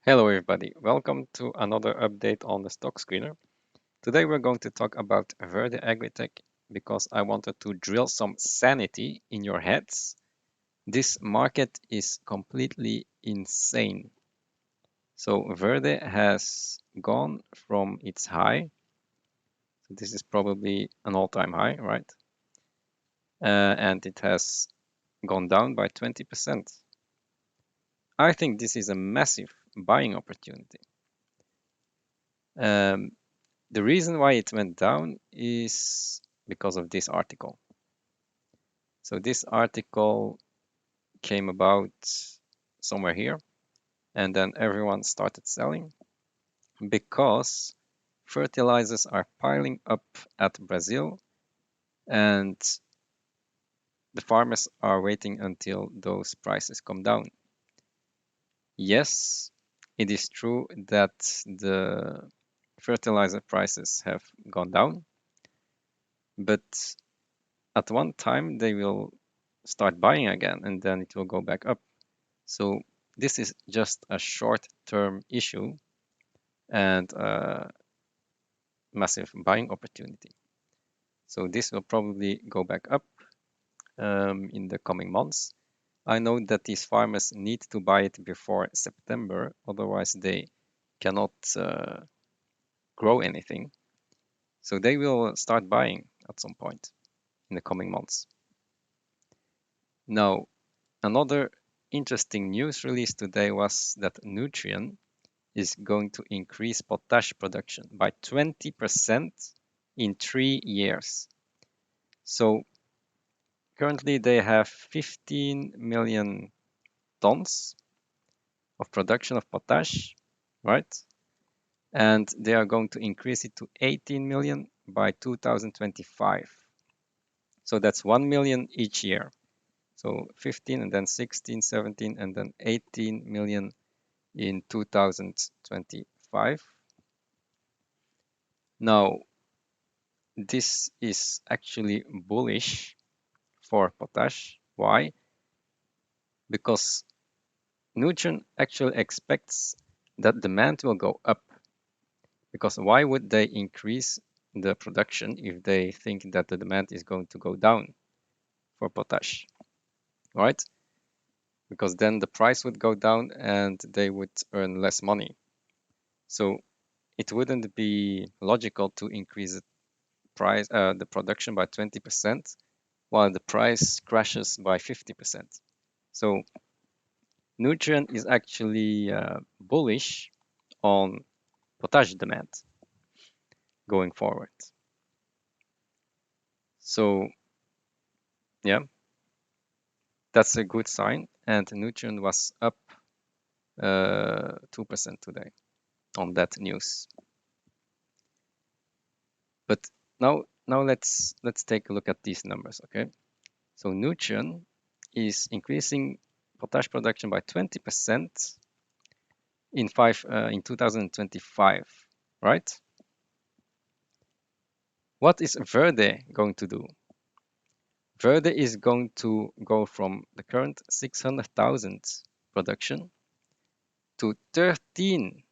Hello everybody, welcome to another update on the stock screener. Today we're going to talk about Verde Agritech because I wanted to drill some sanity in your heads. This market is completely insane. So Verde has gone from its high, so this is probably an all-time high, right? And it has gone down by 20%. I think this is a massive buying opportunity. The reason why it went down is because of this article. So this article came about somewhere here, and then everyone started selling because fertilizers are piling up at Brazil, and the farmers are waiting until those prices come down. Yes, it is true that the fertilizer prices have gone down, but at one time they will start buying again and then it will go back up. So this is just a short-term issue and a massive buying opportunity. So this will probably go back up in the coming months. I know that these farmers need to buy it before September, otherwise they cannot grow anything. So they will start buying at some point in the coming months. Now, another interesting news release today was that Nutrien is going to increase potash production by 20% in 3 years. So currently they have 15 million tons of production of potash, right? And they are going to increase it to 18 million by 2025. So that's 1 million each year. So 15 and then 16, 17 and then 18 million in 2025. Now, this is actually bullish for potash. Why? Because Nutrien actually expects that demand will go up. Because why would they increase the production if they think that the demand is going to go down for potash, right? Because then the price would go down and they would earn less money. So it wouldn't be logical to increase the production by 20% while the price crashes by 50%. So Nutrien is actually bullish on potash demand going forward. So yeah, that's a good sign. And Nutrien was up 2% today on that news. But now let's take a look at these numbers, okay? So Nutrien is increasing potash production by 20% in 2025, right? What is Verde going to do? Verde is going to go from the current 600,000 production to 13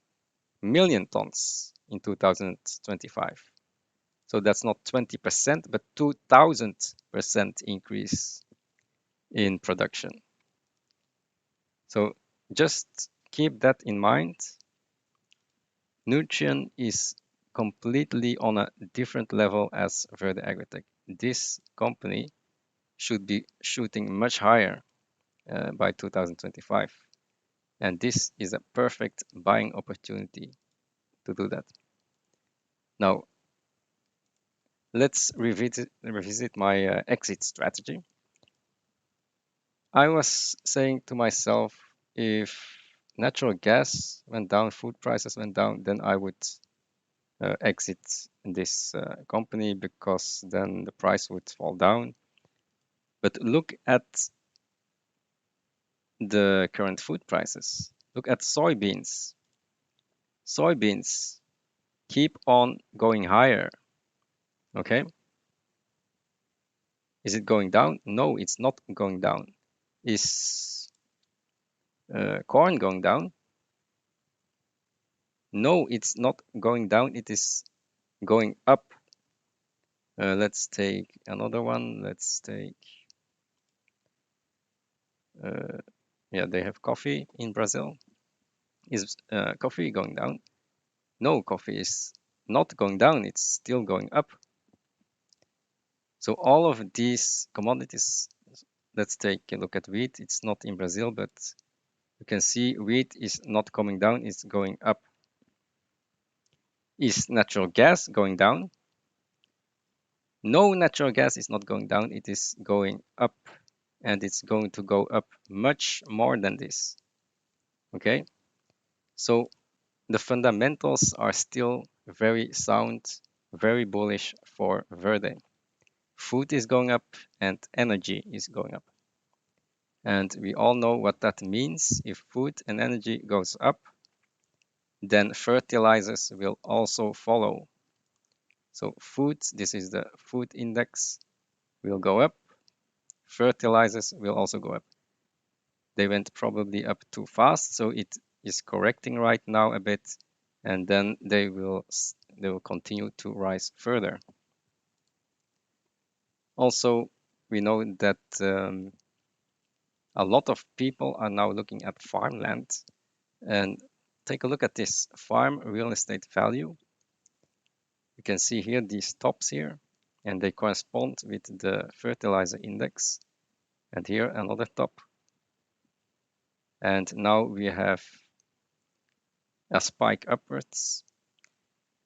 million tons in 2025. So that's not 20%, but 2000% increase in production. So just keep that in mind. Nutrien is completely on a different level as Verde Agritech. This company should be shooting much higher by 2025. And this is a perfect buying opportunity to do that. Now, let's revisit my exit strategy. I was saying to myself, if natural gas went down, food prices went down, then I would exit this company because then the price would fall down. But look at the current food prices. Look at soybeans. Soybeans keep on going higher. Okay. Is it going down? No, it's not going down. Is corn going down? No, it's not going down, it is going up. Let's take another one. Let's take, yeah, they have coffee in Brazil. Is coffee going down? No, coffee is not going down, it's still going up. So all of these commodities, let's take a look at wheat. It's not in Brazil, but you can see wheat is not coming down, it's going up. Is natural gas going down? No, natural gas is not going down, it is going up, and it's going to go up much more than this. Okay, so the fundamentals are still very sound, very bullish for Verde. Food is going up and energy is going up. And we all know what that means. If food and energy goes up, then fertilizers will also follow. So food, this is the food index, will go up. Fertilizers will also go up. They went probably up too fast, so it is correcting right now a bit, and then they will continue to rise further. Also, we know that a lot of people are now looking at farmland, and take a look at this farm real estate value. You can see here these tops here, and they correspond with the fertilizer index. And here another top. And now we have a spike upwards.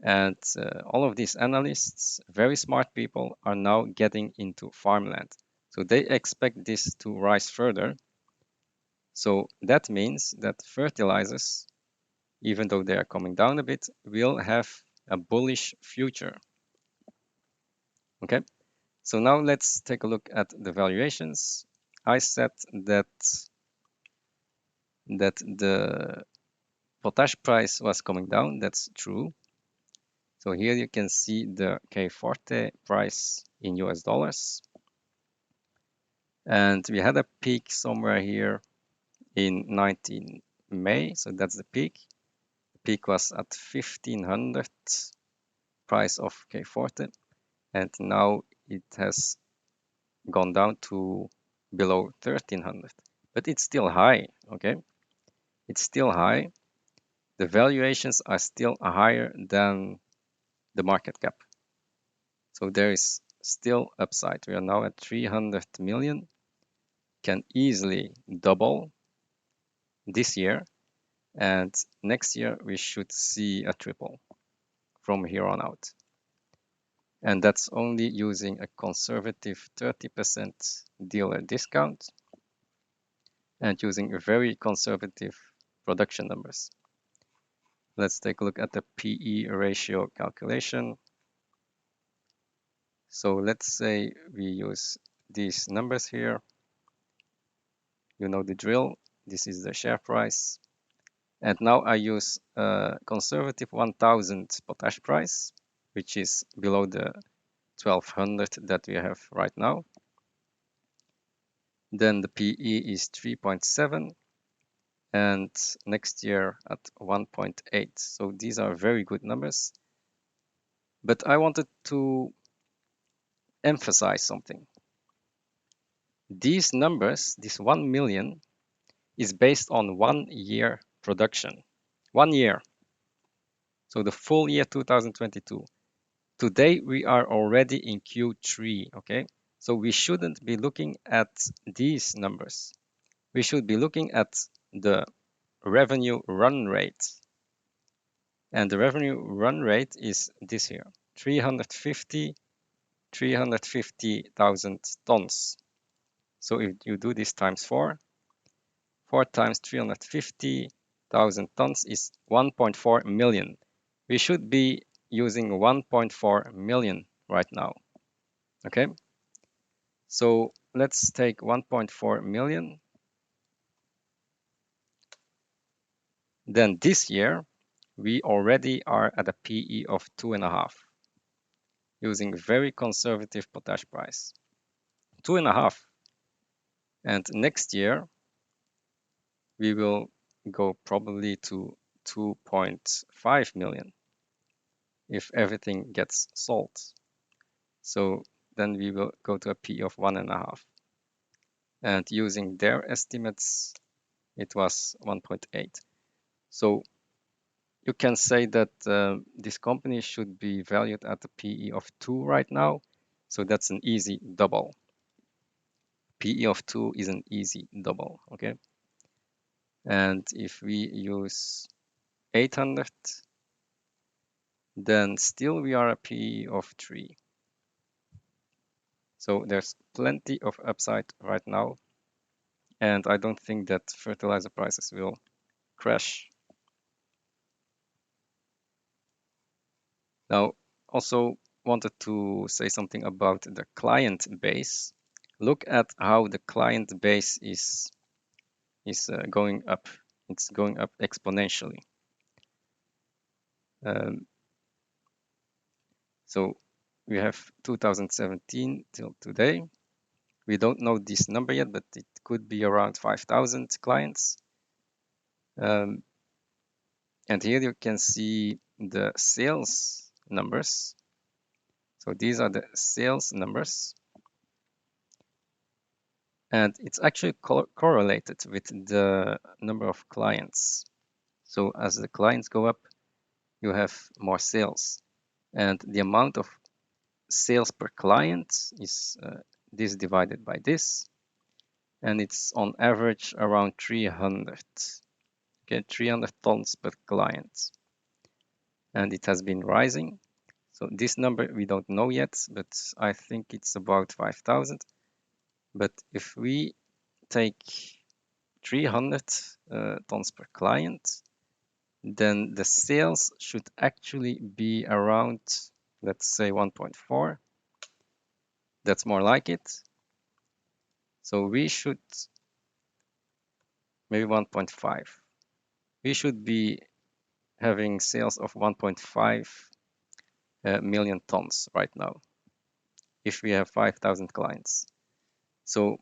And all of these analysts, very smart people, are now getting into farmland. So they expect this to rise further. So that means that fertilizers, even though they are coming down a bit, will have a bullish future. Okay, so now let's take a look at the valuations. I said that the potash price was coming down. That's true. So here you can see the K Forte price in US dollars. And we had a peak somewhere here in 19 May. So that's the peak. The peak was at 1500 price of K Forte. And now it has gone down to below 1300. But it's still high, okay? It's still high. The valuations are still higher than the market cap. So there is still upside. We are now at 300 million, can easily double this year. And next year, we should see a triple from here on out. And that's only using a conservative 30% dealer discount and using very conservative production numbers. Let's take a look at the PE ratio calculation. So let's say we use these numbers here. You know the drill. This is the share price. And now I use a conservative 1000 potash price, which is below the 1200 that we have right now. Then the PE is 3.7 and next year at 1.8. So these are very good numbers. But I wanted to emphasize something. These numbers, this 1 million, is based on 1 year production. 1 year. So the full year 2022. Today we are already in Q3, okay? So we shouldn't be looking at these numbers. We should be looking at the revenue run rate. And the revenue run rate is this here, 350,000 tons. So if you do this times 4 times 350,000 tons is 1.4 million. We should be using 1.4 million right now. Okay, so let's take 1.4 million. Then this year, we already are at a PE of 2.5, using very conservative potash price. 2.5. And next year, we will go probably to 2.5 million if everything gets sold. So then we will go to a P of 1.5. And using their estimates, it was 1.8. So you can say that this company should be valued at a PE of 2 right now. So that's an easy double. PE of 2 is an easy double, okay? And if we use 800, then still we are a PE of 3. So there's plenty of upside right now. And I don't think that fertilizer prices will crash. Now, also wanted to say something about the client base. Look at how the client base is going up. It's going up exponentially. So we have 2017 till today. We don't know this number yet, but it could be around 5,000 clients. And here you can see the sales numbers. So these are the sales numbers. And it's actually correlated with the number of clients. So as the clients go up, you have more sales. And the amount of sales per client is this divided by this. And it's on average around 300. Okay, 300 tons per client. And it has been rising. So this number we don't know yet, but I think it's about 5,000. But if we take 300 tons per client, then the sales should actually be around, let's say 1.4. That's more like it. So we should, maybe 1.5. We should be having sales of 1.5 million tons right now if we have 5,000 clients. So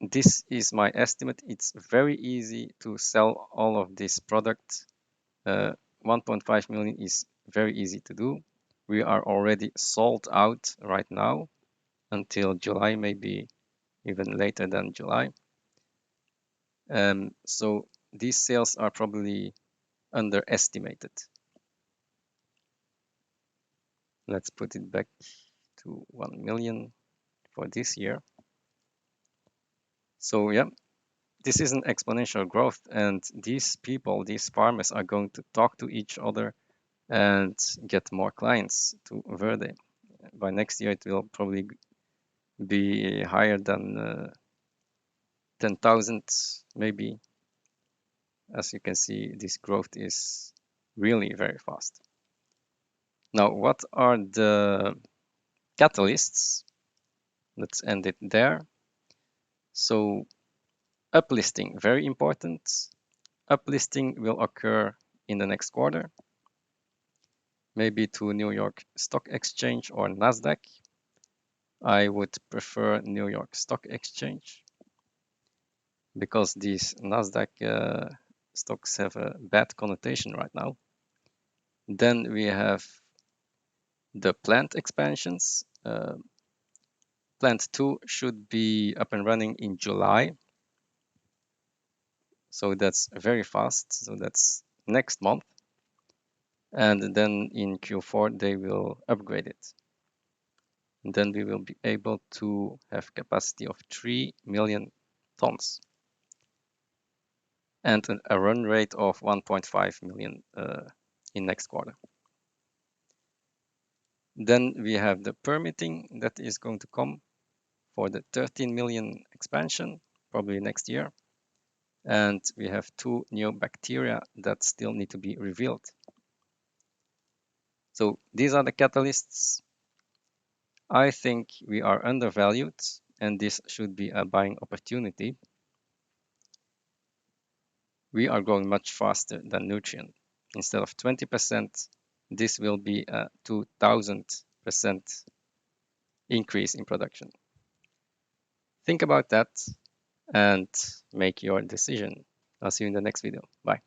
this is my estimate. It's very easy to sell all of this product. 1.5 million is very easy to do. We are already sold out right now until July, maybe even later than July. So these sales are probably underestimated. Let's put it back to 1 million for this year. So yeah, this is an exponential growth, and these people, these farmers are going to talk to each other and get more clients to Verde. By next year, it will probably be higher than 10,000, maybe. As you can see, this growth is really very fast. Now, what are the catalysts? Let's end it there. So uplisting, very important. Uplisting will occur in the next quarter, maybe to New York Stock Exchange or Nasdaq. I would prefer New York Stock Exchange because these Nasdaq stocks have a bad connotation right now. Then we have the plant expansions. Plant 2 should be up and running in July. So that's very fast. So that's next month. And then in Q4, they will upgrade it. And then we will be able to have capacity of 3 million tons and a run rate of 1.5 million in next quarter. Then we have the permitting that is going to come for the 13 million expansion, probably next year. And we have 2 new bacteria that still need to be revealed. So these are the catalysts. I think we are undervalued, and this should be a buying opportunity. We are growing much faster than Nutrien. Instead of 20%, this will be a 2,000% increase in production. Think about that and make your decision. I'll see you in the next video. Bye.